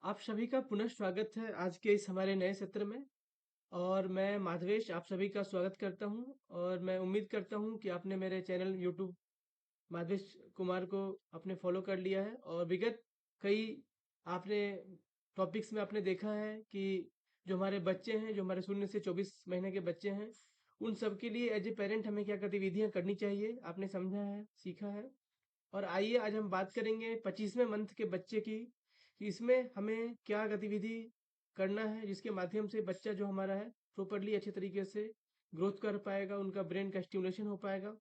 आप सभी का पुनः स्वागत है आज के इस हमारे नए सत्र में। और मैं माधवेश आप सभी का स्वागत करता हूं। और मैं उम्मीद करता हूं कि आपने मेरे चैनल यूट्यूब माधवेश कुमार को आपने फॉलो कर लिया है। और विगत कई आपने टॉपिक्स में आपने देखा है कि जो हमारे बच्चे हैं, जो हमारे 0 से 24 महीने के बच्चे हैं, उन सब के लिए एज ए पेरेंट हमें क्या गतिविधियां करनी चाहिए, आपने समझा है, सीखा है। और आइए आज हम बात करेंगे 25वें मंथ के बच्चे की, कि इसमें हमें क्या गतिविधि करना है जिसके माध्यम से बच्चा जो हमारा है प्रॉपरली अच्छे तरीके से ग्रोथ कर पाएगा, उनका ब्रेन का स्टिमुलेशन हो पाएगा।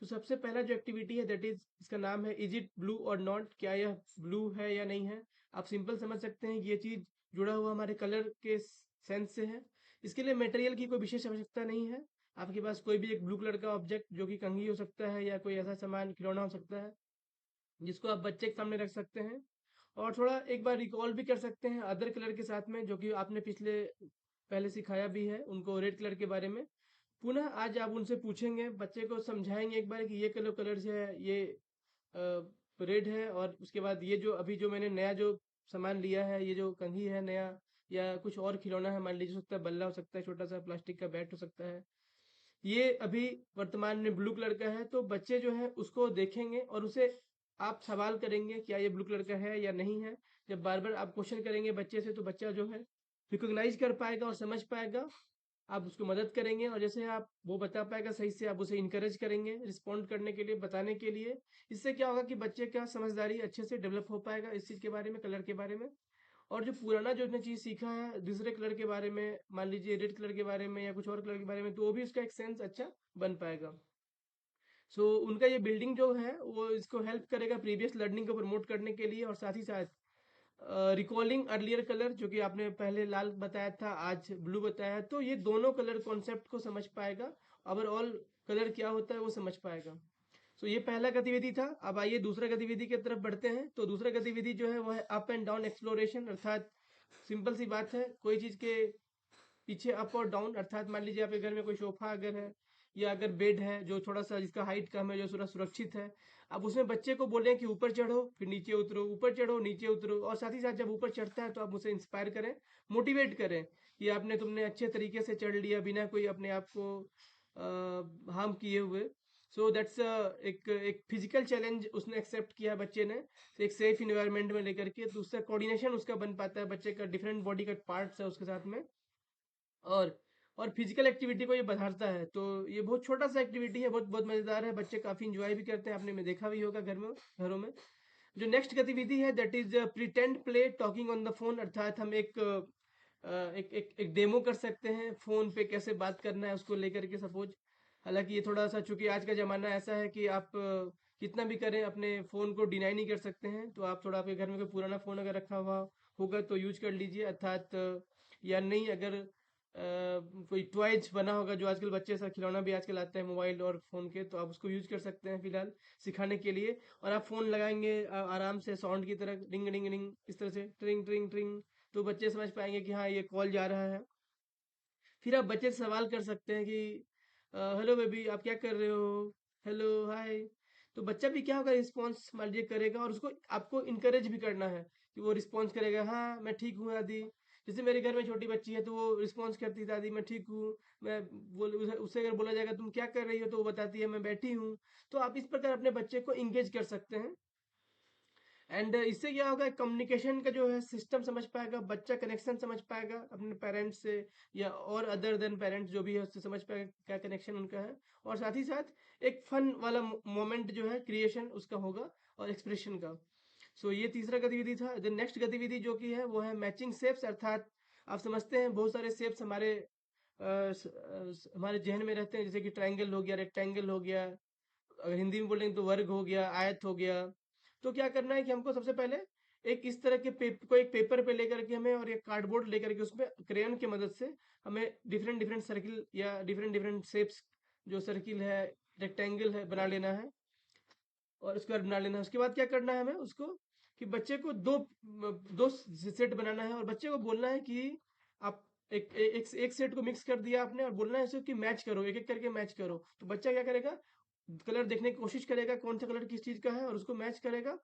तो सबसे पहला जो एक्टिविटी है दैट इज, इसका नाम है इज इट ब्लू और नॉट, क्या यह ब्लू है या नहीं है। आप सिंपल समझ सकते हैं कि ये चीज जुड़ा हुआ हमारे कलर के सेंस से है। इसके लिए मटेरियल की कोई विशेष आवश्यकता नहीं है। आपके पास कोई भी एक ब्लू कलर का ऑब्जेक्ट जो कि कंघी हो सकता है या कोई ऐसा सामान खिलौना हो सकता है जिसको आप बच्चे के सामने रख सकते हैं। और थोड़ा एक बार रिकॉल भी कर सकते हैं अदर कलर के साथ में, जो कि आपने पिछले पहले सिखाया भी है उनको रेड कलर के बारे में। पुनः आज आप उनसे पूछेंगे, बच्चे को समझाएंगे एक बार कि ये कलर से है, ये रेड है। और उसके बाद ये जो अभी जो मैंने नया जो सामान लिया है, ये जो कंघी है नया, या कुछ और खिलौना है, मान लीजिए हो सकता है बल्ला, हो सकता है छोटा सा प्लास्टिक का बैट हो सकता है, ये अभी वर्तमान में ब्लू कलर का है। तो बच्चे जो है उसको देखेंगे और उसे आप सवाल करेंगे क्या ये ब्लू कलर का है या नहीं है। जब बार बार आप क्वेश्चन करेंगे बच्चे से तो बच्चा जो है रिकॉग्नाइज कर पाएगा और समझ पाएगा। आप उसको मदद करेंगे और जैसे आप वो बता पाएगा सही से, आप उसे इनकरेज करेंगे रिस्पॉन्ड करने के लिए, बताने के लिए। इससे क्या होगा कि बच्चे का समझदारी अच्छे से डेवलप हो पाएगा इस चीज़ के बारे में, कलर के बारे में। और जो पुराना जो उसने चीज़ सीखा है दूसरे कलर के बारे में, मान लीजिए रेड कलर के बारे में या कुछ और कलर के बारे में, तो वो भी उसका एक सेंस अच्छा बन पाएगा। सो उनका ये बिल्डिंग जो है वो इसको हेल्प करेगा प्रीवियस लर्निंग को प्रमोट करने के लिए। और साथ ही साथ रिकॉलिंग अर्लियर कलर, जो कि आपने पहले लाल बताया था, आज ब्लू बताया, तो ये दोनों कलर कॉन्सेप्ट को समझ पाएगा। ओवरऑल कलर क्या होता है वो समझ पाएगा। सो ये पहला गतिविधि था। अब आइए दूसरा गतिविधि की तरफ बढ़ते हैं। तो दूसरा गतिविधि जो है वो है अप एंड डाउन एक्सप्लोरेशन, अर्थात सिंपल सी बात है, कोई चीज के पीछे अप और डाउन, अर्थात मान लीजिए आपके घर में कोई सोफा अगर है या अगर बेड है जो थोड़ा सा जिसका हाइट कम है, जो थोड़ा सुरक्षित है, अब उसमें बच्चे को बोलें कि ऊपर चढ़ो फिर नीचे उतरो, ऊपर चढ़ो नीचे उतरो। और साथ ही साथ जब ऊपर चढ़ता है तो आप उसे इंस्पायर करें, मोटिवेट करें कि आपने तुमने अच्छे तरीके से चढ़ लिया बिना कोई अपने आप को हार्म किए हुए। सो दैट्स एक फिजिकल चैलेंज उसने एक्सेप्ट किया है बच्चे ने, तो एक सेफ इन्वायरमेंट में लेकर के, तो उससे कोऑर्डिनेशन उसका बन पाता है, बच्चे का डिफरेंट बॉडी का पार्ट्स है उसके साथ में। और और फिजिकल एक्टिविटी को ये बढ़ाता है। तो ये बहुत छोटा सा एक्टिविटी है, बहुत बहुत मजेदार है, बच्चे काफी इंजॉय भी करते हैं, आपने में देखा भी होगा घर में, घरों में। जो नेक्स्ट गतिविधि है that is pretend play talking on the phone, अर्थात हम एक डेमो कर सकते हैं फोन पे कैसे बात करना है उसको लेकर के, सपोज। हालांकि ये थोड़ा सा, चूंकि आज का जमाना ऐसा है कि आप कितना भी करें अपने फोन को डिनाई नहीं कर सकते हैं, तो आप थोड़ा आपके घर में कोई पुराना फोन अगर रखा हुआ होगा तो यूज कर लीजिए, अर्थात या नहीं अगर कोई टॉयज बना होगा, जो आजकल बच्चे ऐसा खिलौना भी आजकल आता है मोबाइल और फोन के, तो आप उसको यूज कर सकते हैं फिलहाल सिखाने के लिए। और आप फोन लगाएंगे आराम से साउंड की तरह, रिंग रिंग रिंग, इस तरह से ट्रिंग ट्रिंग ट्रिंग, तो बच्चे समझ पाएंगे कि हाँ ये कॉल जा रहा है। फिर आप बच्चे से सवाल कर सकते हैं कि हेलो बेबी आप क्या कर रहे हो, हेलो हाय। तो बच्चा भी क्या होगा, रिस्पॉन्स मान लीजिए करेगा, और उसको आपको इनकरेज भी करना है कि वो रिस्पॉन्स करेगा, हाँ मैं ठीक हूँ दादी। जैसे मेरे घर में छोटी बच्ची है तो वो रिस्पॉन्स करती है, दादी मैं ठीक हूँ। मैं बोल उससे अगर बोला जाएगा तुम क्या कर रही हो तो वो बताती है मैं बैठी हूँ। तो आप इस प्रकार अपने बच्चे को इंगेज कर सकते हैं। एंड इससे क्या होगा, कम्युनिकेशन का जो है सिस्टम समझ पाएगा बच्चा, कनेक्शन समझ पाएगा अपने पेरेंट्स से, या और अदर देन पेरेंट्स जो भी है उससे समझ पाएगा क्या कनेक्शन उनका है। और साथ ही साथ एक फन वाला मोमेंट जो है क्रिएशन उसका होगा, और एक्सप्रेशन का। सो ये तीसरा गतिविधि था। देन नेक्स्ट गतिविधि जो कि है वो है मैचिंग शेप्स, अर्थात आप समझते हैं बहुत सारे शेप्स हमारे हमारे जहन में रहते हैं, जैसे कि ट्रायंगल हो गया, रेक्टेंगल हो गया, अगर हिंदी में बोलेंगे तो वर्ग हो गया, आयत हो गया। तो क्या करना है कि हमको सबसे पहले एक इस तरह के को एक पेपर पे लेकर के हमें, और एक कार्डबोर्ड लेकर के उसमें क्रेयन की मदद से हमें डिफरेंट डिफरेंट सर्किल या डिफरेंट डिफरेंट शेप्स, जो सर्किल है, रेक्टेंगल है, बना लेना है। और उसके बाद बना लेना है, उसके बाद क्या करना है हमें उसको, कि बच्चे को दो दो सेट बनाना है, और बच्चे को बोलना है कि आप एक सेट को मिक्स कर दिया आपने, और बोलना है इसको कि मैच करो, एक एक करके मैच करो। तो बच्चा क्या करेगा, कलर देखने की कोशिश करेगा कौन सा कलर किस चीज का है, और उसको मैच करेगा।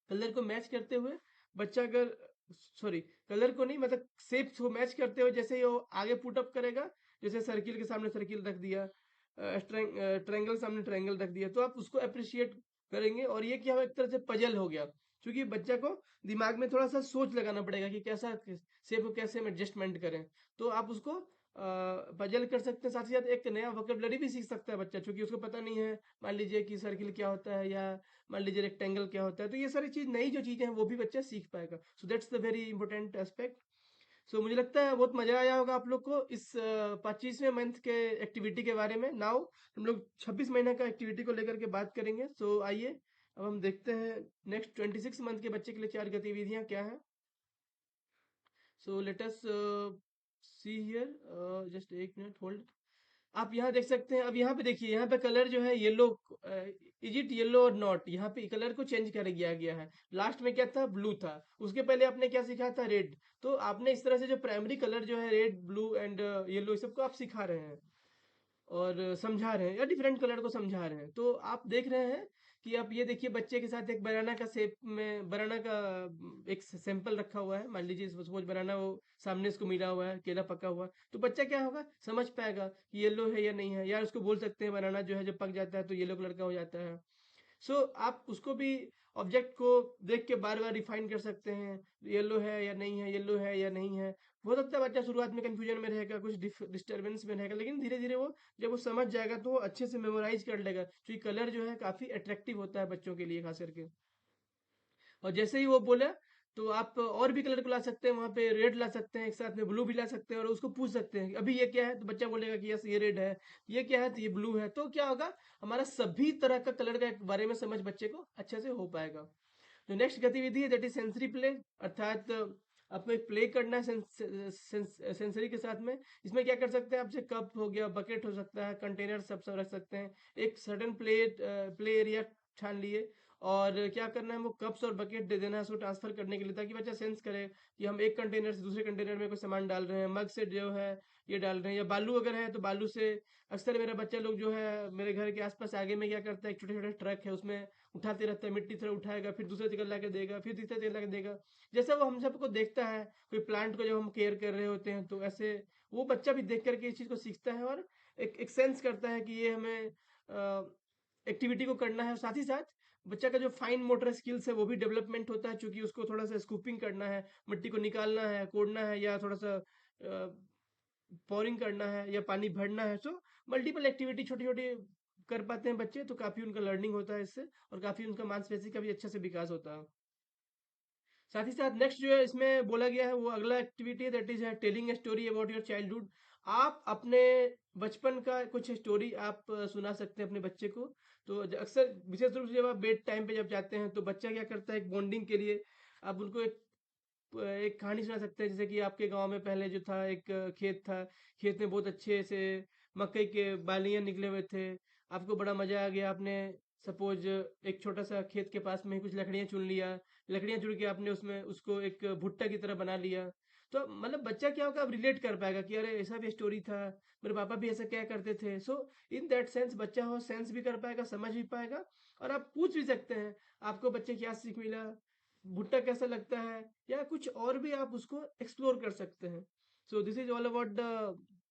कलर को मैच करते हुए बच्चा अगर सॉरी, कलर को नहीं, मतलब शेप्स को मैच करते हुए जैसे ही वो आगे पुट अप करेगा, जैसे सर्किल के सामने सर्किल रख दिया, ट्रायंगल सामने ट्रायंगल रख दिया, तो आप उसको अप्रिशिएट करेंगे। और ये क्या हो, एक तरह से पजल हो गया, क्योंकि बच्चा को दिमाग में थोड़ा सा सोच लगाना पड़ेगा कि कैसा शेप को कैसे हम एडजस्टमेंट करें। तो आप उसको पजल कर सकते हैं, साथ ही साथ एक नया वोकेबलरी भी सीख सकता है बच्चा, क्योंकि उसको पता नहीं है, मान लीजिए कि सर्किल क्या होता है, या मान लीजिए रेक्टेंगल क्या होता है। तो ये सारी चीज, नई जो चीजें हैं वो भी बच्चा सीख पाएगा। So that's the very important aspect. So मुझे लगता है बहुत मजा आया होगा आप लोग को इस 25वें मंथ के एक्टिविटी के बारे में। नाउ हम लोग 26 महीने का एक्टिविटी को लेकर के बात करेंगे। सो आइए अब हम देखते हैं नेक्स्ट 26 मंथ के बच्चे के लिए चार गतिविधियां क्या हैं। So let us see here, just एक मिनट होल्ड। आप यहाँ देख सकते हैं, अब यहाँ पे देखिए, यहाँ पे कलर जो है येलो, इज इट येलो और नॉट, यहाँ पे कलर को चेंज कर दिया गया है। लास्ट में क्या था, ब्लू था, उसके पहले आपने क्या सीखा था, रेड। तो आपने इस तरह से जो प्राइमरी कलर जो है, रेड, ब्लू एंड येलो, इस सबको आप सिखा रहे हैं और समझा रहे हैं, या डिफरेंट कलर को समझा रहे हैं। तो आप देख रहे हैं कि आप ये देखिए, बच्चे के साथ एक बनाना का शेप में, बनाना का एक सैंपल रखा हुआ है। मान लीजिए सपोज बनाना वो सामने इसको मिला हुआ है, केला पका हुआ है, तो बच्चा क्या होगा, समझ पाएगा कि येलो है या नहीं है। या उसको बोल सकते हैं बनाना जो है जब पक जाता है तो येलो कलर का हो जाता है। सो आप उसको भी, ऑब्जेक्ट को देख के बार बार रिफाइन कर सकते हैं, येलो है या नहीं है, येलो है या नहीं है। हो सकता है बच्चा शुरुआत में कंफ्यूजन में रहेगा, कुछ डिस्टर्बेंस में रहेगा, लेकिन धीरे धीरे वो, जब वो समझ जाएगा तो वो अच्छे से मेमोराइज कर लेगा, क्योंकि कलर जो है काफी अट्रैक्टिव होता है बच्चों के लिए खास करके। और जैसे ही वो बोला, तो आप और भी कलर को ला सकते हैं, वहां पे रेड ला सकते हैं, एक साथ में ब्लू भी ला सकते हैं, और उसको पूछ सकते हैं कि अभी ये क्या है, तो बच्चा बोलेगा कि यस ये रेड है, ये क्या है, तो ये ब्लू है। तो क्या होगा, हमारा सभी तरह का कलर का बारे में समझ बच्चे को अच्छे से हो पाएगा। जो नेक्स्ट गतिविधि है, दैट इज सेंसरी प्ले, अर्थात आपको एक प्ले करना है सेंसरी के साथ में। इसमें क्या कर सकते हैं, आपसे कप हो गया, बकेट हो सकता है, कंटेनर सब रख सकते हैं। एक सडन प्ले एरिया ठान लिए, और क्या करना है, वो कप्स और बकेट दे देना है उसको ट्रांसफर करने के लिए, ताकि बच्चा सेंस करे कि हम एक कंटेनर से दूसरे कंटेनर में कोई सामान डाल रहे हैं। मग से जो है ये डाल रहे हैं, या बालू अगर है तो बालू से। अक्सर मेरा बच्चा लोग जो है मेरे घर के आसपास आगे में क्या करता है, एक छोटे छोटे ट्रक है, उसमें उठाते रहता है, मिट्टी थोड़ा उठाएगा, फिर दूसरे जगह लाके देगा, फिर तीसरे जगह लाके देगा। जैसे वो हम सबको देखता है, कोई प्लांट को जब हम केयर कर रहे होते हैं, तो ऐसे वो बच्चा भी देख करके इस चीज को सीखता है, और एक सेंस करता है कि ये हमें एक्टिविटी को करना है। साथ ही साथ बच्चा का जो फाइन मोटर स्किल्स है वो भी डेवलपमेंट होता है, क्योंकि उसको थोड़ा सा स्कूपिंग करना है, मिट्टी को निकालना है, कोड़ना है, या थोड़ा सा पोरिंग करना है, या पानी भरना है। सो मल्टीपल एक्टिविटी छोटी छोटी कर पाते हैं बच्चे, तो काफी उनका लर्निंग होता है इससे, और काफी उनका मांसपेशी का भी अच्छे से विकास होता है। साथ ही साथ नेक्स्ट जो है इसमें बोला गया है, वो अगला एक्टिविटी है, दैट इज है telling a story about your childhood. आप अपने बचपन का कुछ स्टोरी आप सुना सकते हैं अपने बच्चे को। तो अक्सर विशेष रूप से जब आप बेड टाइम पे जब जाते हैं, तो बच्चा क्या करता है, एक बॉन्डिंग के लिए आप उनको एक कहानी सुना सकते हैं। जैसे कि आपके गांव में पहले जो था, एक खेत था, खेत में बहुत अच्छे से मकई के बालियां निकले हुए थे, आपको बड़ा मजा आ गया। आपने सपोज एक छोटा सा खेत के पास में ही कुछ लकड़ियां चुन लिया, लकड़ियां चुन के आपने उसमें उसको एक भुट्टा की तरह बना लिया। तो मतलब बच्चा क्या होगा, अब रिलेट कर पाएगा कि अरे ऐसा भी स्टोरी था, मेरे पापा भी ऐसा क्या करते थे। सो इन दैट सेंस बच्चा हो सेंस भी कर पाएगा, समझ भी पाएगा। और आप पूछ भी सकते हैं, आपको बच्चे क्या सीख मिला, भुट्टा कैसा लगता है, या कुछ और भी आप उसको एक्सप्लोर कर सकते हैं। So this is all about the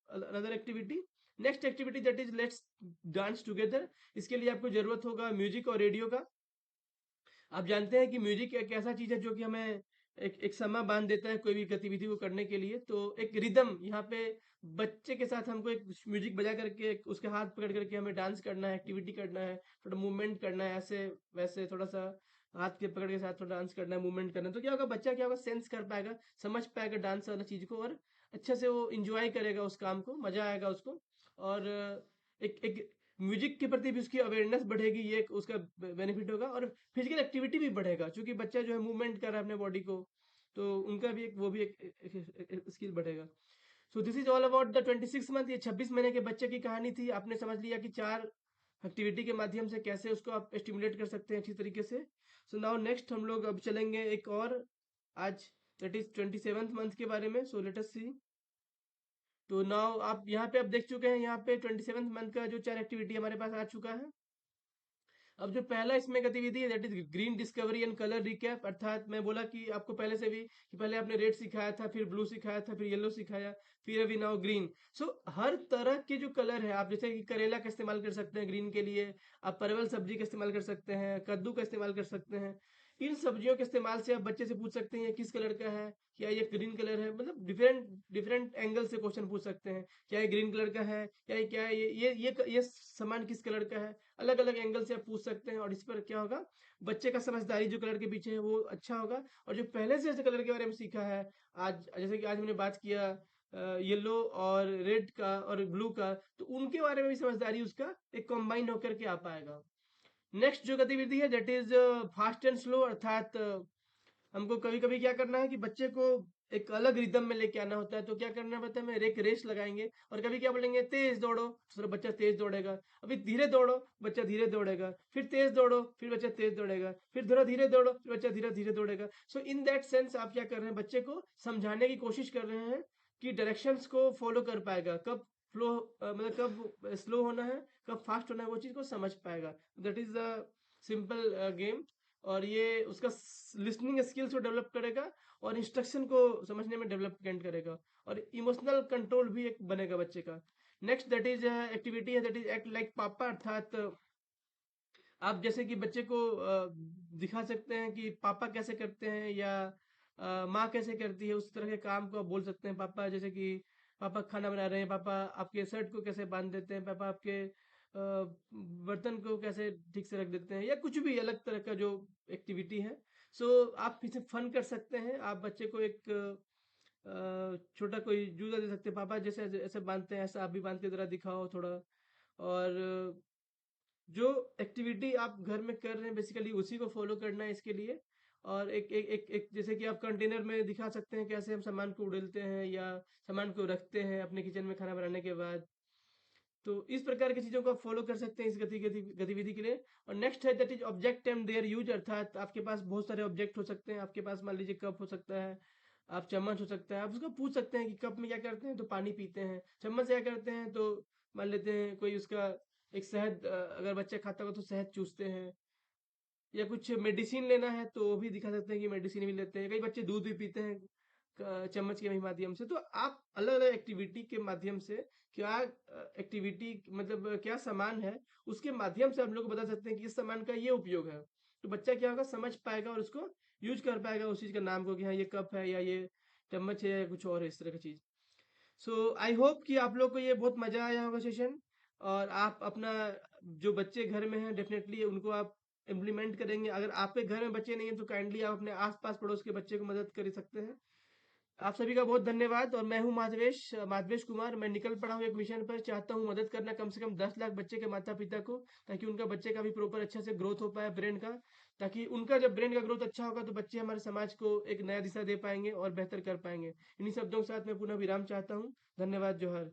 another activity. Next activity that is let's dance together. इसके लिए आपको जरूरत होगा म्यूजिक और रेडियो का। आप जानते हैं कि म्यूजिक एक ऐसा चीज है जो कि हमें एक समय बांध देता है कोई भी गतिविधि को करने के लिए। तो एक रिदम यहाँ पे, बच्चे के साथ हमको एक म्यूजिक बजा करके उसके हाथ पकड़ करके हमें डांस करना है, एक्टिविटी करना है, थोड़ा मूवमेंट करना है, ऐसे वैसे थोड़ा सा हाथ के पकड़ के साथ थोड़ा डांस करना है, मूवमेंट करना है। तो क्या होगा, बच्चा क्या होगा, सेंस कर पाएगा, समझ पाएगा डांस वाला चीज को, और अच्छे से वो इंजॉय करेगा उस काम को, मजा आएगा उसको। और एक एक म्यूजिक के प्रति भी उसकी अवेयरनेस बढ़ेगी, ये एक उसका बेनिफिट होगा। और फिजिकल एक्टिविटी भी बढ़ेगा, क्योंकि बच्चा जो है मूवमेंट कर रहा है अपने बॉडी को, तो उनका भी एक वो भी एक स्किल बढ़ेगा। So this is all about the 26 month. ये 26 महीने के बच्चे की कहानी थी। आपने समझ लिया कि चार एक्टिविटी के माध्यम से कैसे उसको आप स्टिमुलेट कर सकते हैं अच्छी तरीके से। सो नाउ नेक्स्ट हम लोग अब चलेंगे एक और, आज दैट इज 27th मंथ के बारे में। सो लेट अस सी। तो नाउ आप यहाँ पे अब देख चुके हैं, यहाँ पे 27th मंथ का जो चार एक्टिविटी हमारे पास आ चुका है। अब जो पहला इसमें गतिविधि है that is green discovery and colour recap, अर्थात मैं बोला कि आपको पहले से भी कि पहले आपने रेड सिखाया था, फिर ब्लू सिखाया था, फिर येलो सिखाया, फिर अभी नाउ ग्रीन। सो हर तरह के जो कलर है, आप जैसे कि करेला का इस्तेमाल कर सकते हैं ग्रीन के लिए, आप परवल सब्जी का इस्तेमाल कर सकते हैं, कद्दू का इस्तेमाल कर सकते हैं। इन सब्जियों के इस्तेमाल से आप बच्चे से पूछ सकते हैं ये किस कलर का है, क्या ये ग्रीन कलर है, मतलब डिफरेंट डिफरेंट एंगल से क्वेश्चन पूछ सकते हैं। क्या ये ग्रीन कलर का है, या ये क्या है, ये सामान किस कलर का है, अलग अलग एंगल से आप पूछ सकते हैं। और इस पर क्या होगा, बच्चे का समझदारी जो कलर के पीछे है वो अच्छा होगा। और जो पहले से ऐसे कलर के बारे में सीखा है, आज जैसे कि आज हमने बात किया येलो और रेड का और ब्लू का, तो उनके बारे में भी समझदारी उसका एक कंबाइन होकर के आ पाएगा। नेक्स्ट जो गतिविधि है that is fast and slow, अर्थात हमको कभी कभी क्या करना है कि बच्चे को एक अलग रिदम में लेके आना होता है। तो क्या करना पड़ता है, हमें एक रेस लगाएंगे और कभी क्या बोलेंगे तेज दौड़ो, तो बच्चा तेज दौड़ेगा। अभी धीरे दौड़ो, बच्चा धीरे दौड़ेगा। फिर तेज दौड़ो, फिर बच्चा तेज दौड़ेगा। फिर थोड़ा धीरे दौड़ो, फिर बच्चा धीरे धीरे दौड़ेगा। सो इन दैट सेंस आप क्या कर रहे हैं, बच्चे को समझाने की कोशिश कर रहे हैं कि डायरेक्शंस को फॉलो कर पाएगा, कब फ्लो मतलब कब स्लो होना है, कब फास्ट होना है, वो चीज को समझ पाएगा। That is the simple game. और ये उसका लिसनिंग स्किल्स को डेवलप करेगा और इंस्ट्रक्शन को समझने में डेवलपमेंट करेगा, और इमोशनल कंट्रोल भी एक बनेगा बच्चे का। नेक्स्ट दैट इज एक्टिविटी है दैट इज एक्ट लाइक पापा, अर्थात आप जैसे कि बच्चे को दिखा सकते हैं कि पापा कैसे करते हैं, या माँ कैसे करती है, उस तरह के काम को आप बोल सकते हैं। पापा जैसे कि पापा खाना बना रहे हैं, पापा आपके शर्ट को कैसे बांध देते हैं, पापा आपके बर्तन को कैसे ठीक से रख देते हैं, या कुछ भी अलग तरह का जो एक्टिविटी है। सो आप इसे फन कर सकते हैं। आप बच्चे को एक छोटा कोई जूता दे सकते हैं, पापा जैसे ऐसे बांधते हैं, ऐसा आप भी बांध के जरा दिखाओ थोड़ा। और जो एक्टिविटी आप घर में कर रहे हैं बेसिकली उसी को फॉलो करना है इसके लिए। और एक जैसे कि आप कंटेनर में दिखा सकते हैं कैसे हम सामान को उड़ेलते हैं या सामान को रखते हैं अपने किचन में खाना बनाने के बाद। तो इस प्रकार की चीजों को आप फॉलो कर सकते हैं इस गतिविधि के लिए। और नेक्स्ट है that is object and their use, अर्थात आपके पास बहुत सारे ऑब्जेक्ट हो सकते हैं। आपके पास मान लीजिए कप हो सकता है, आप चम्मच हो सकता है। आप उसको पूछ सकते हैं कि कप में क्या करते हैं, तो पानी पीते हैं। चम्मच से क्या करते हैं, तो मान लेते हैं कोई उसका एक शहद, अगर बच्चा खाता होगा तो शहद चूसते हैं। या कुछ मेडिसिन लेना है तो वो भी दिखा सकते हैं कि मेडिसिन भी लेते हैं। कई बच्चे दूध भी पीते हैं चम्मच के भी माध्यम से। तो आप अलग अलग एक्टिविटी के माध्यम से क्या एक्टिविटी मतलब क्या सामान है, उसके माध्यम से हम लोग को बता सकते हैं कि इस सामान का ये उपयोग है। तो बच्चा क्या होगा, समझ पाएगा और उसको यूज कर पाएगा उस चीज का नाम को, कि हाँ ये कप है या ये चम्मच है या कुछ और है इस तरह की चीज। सो आई होप कि आप लोग को ये बहुत मजा आया होगा सेशन। और आप अपना जो बच्चे घर में हैं डेफिनेटली उनको आप इम्प्लीमेंट करेंगे। अगर आपके घर में बच्चे नहीं हैं तो काइंडली आप अपने आसपास पड़ोस के बच्चे को मदद कर सकते हैं। आप सभी का बहुत धन्यवाद। और मैं हूँ माधवेश माधवेश कुमार। मैं निकल पड़ा हूँ एक मिशन पर, चाहता हूँ मदद करना कम से कम 10 लाख बच्चे के माता पिता को, ताकि उनका बच्चे का भी प्रॉपर अच्छा से ग्रोथ हो पाए ब्रेन का। ताकि उनका जब ब्रेन का ग्रोथ अच्छा होगा तो बच्चे हमारे समाज को एक नया दिशा दे पाएंगे और बेहतर कर पाएंगे। इन्हीं शब्दों के साथ मैं पुनः विराम चाहता हूँ। धन्यवाद, जोहर।